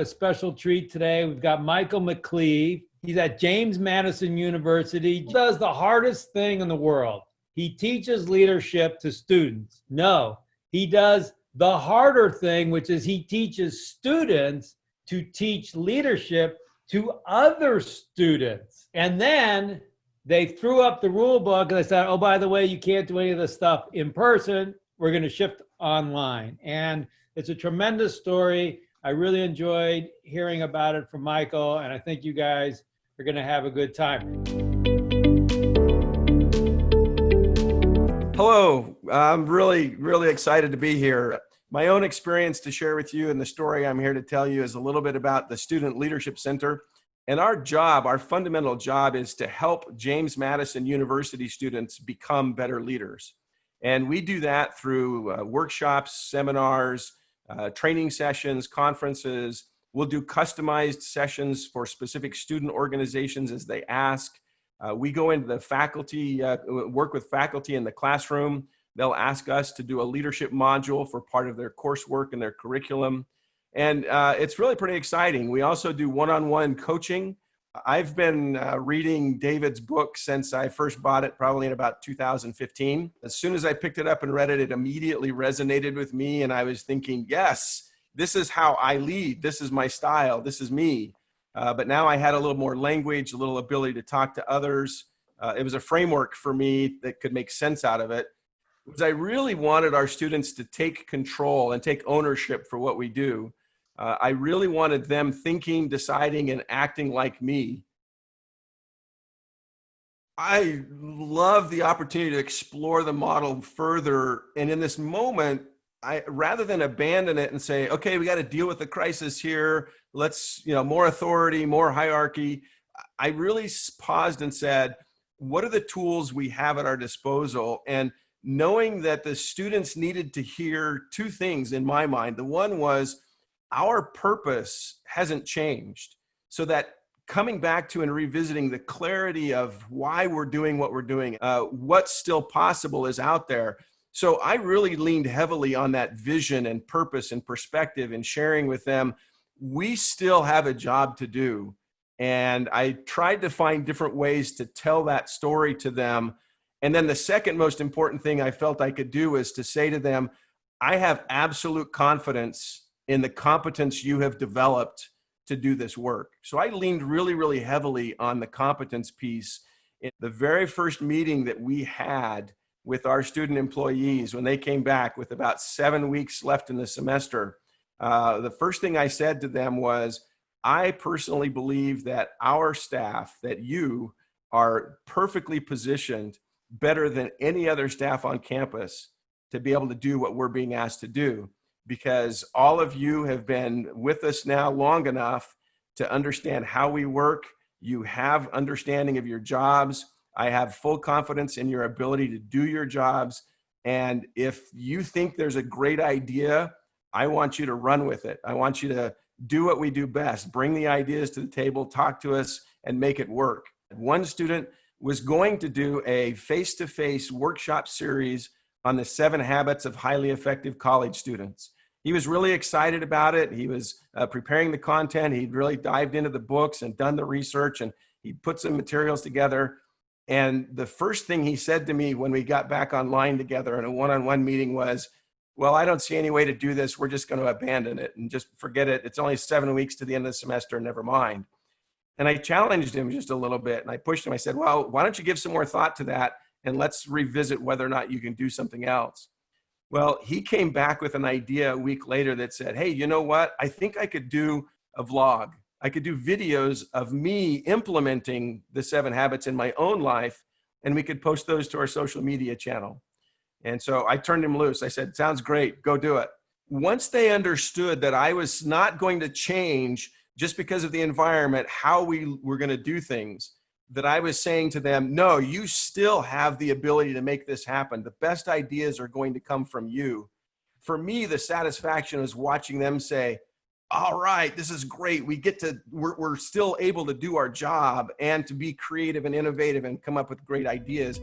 a special treat today. We've got Michael McCleve. He's at James Madison University. He does the hardest thing in the world. He teaches leadership to students. No, he does the harder thing, which is he teaches students to teach leadership to other students. And then they threw up the rule book and they said, oh, by the way, you can't do any of this stuff in person. We're going to shift online. And it's a tremendous story. I really enjoyed hearing about it from Michael, and I think you guys are going to have a good time. Hello, I'm really excited to be here. My own experience to share with you and the story I'm here to tell you is a little bit about the Student Leadership Center. And our job, our fundamental job, is to help James Madison University students become better leaders. And we do that through workshops, seminars, training sessions, conferences. We'll do customized sessions for specific student organizations as they ask. We go into the faculty, work with faculty in the classroom. They'll ask us to do a leadership module for part of their coursework and their curriculum. And it's really pretty exciting. We also do one-on-one coaching. I've been reading David's book since I first bought it, probably in about 2015. As soon as I picked it up and read it, it immediately resonated with me. And I was thinking, yes, this is how I lead. This is my style. This is me. But now I had a little more language, a little ability to talk to others. It was a framework for me that could make sense out of it. Because I really wanted our students to take control and take ownership for what we do. I really wanted them thinking, deciding, and acting like me. I love the opportunity to explore the model further. And in this moment, rather than abandon it and say, okay, we got to deal with the crisis here. Let's, more authority, more hierarchy. I really paused and said, what are the tools we have at our disposal? And knowing that the students needed to hear two things in my mind. The one was, our purpose hasn't changed. So that coming back to and revisiting the clarity of why we're doing what we're doing, what's still possible is out there. So I really leaned heavily on that vision and purpose and perspective and sharing with them, we still have a job to do. And I tried to find different ways to tell that story to them. And then the second most important thing I felt I could do is to say to them, I have absolute confidence in the competence you have developed to do this work. So I leaned really heavily on the competence piece. In the very first meeting that we had with our student employees, when they came back with about 7 weeks left in the semester, the first thing I said to them was, I personally believe that our staff, that you are perfectly positioned better than any other staff on campus to be able to do what we're being asked to do. Because all of you have been with us now long enough to understand how we work. You have understanding of your jobs. I have full confidence in your ability to do your jobs. And if you think there's a great idea, I want you to run with it. I want you to do what we do best. Bring the ideas to the table, talk to us, and make it work. One student was going to do a face-to-face workshop series on the 7 habits of highly effective college students. He was really excited about it. He was preparing the content. He'd really dived into the books and done the research, and he put some materials together. And the first thing he said to me when we got back online together in a one-on-one meeting was, well, I don't see any way to do this. We're just going to abandon it and just forget it. It's only 7 weeks to the end of the semester, never mind. And I challenged him just a little bit, and I pushed him. I said, well, why don't you give some more thought to that, and let's revisit whether or not you can do something else. Well, he came back with an idea a week later that said, hey, you know what? I think I could do a vlog. I could do videos of me implementing the 7 habits in my own life, and we could post those to our social media channel. And so I turned him loose. I said, sounds great, go do it. Once they understood that I was not going to change just because of the environment, how we were going to do things, that I was saying to them, no, you still have the ability to make this happen. The best ideas are going to come from you. For me, the satisfaction is watching them say, all right, this is great. We're still able to do our job and to be creative and innovative and come up with great ideas.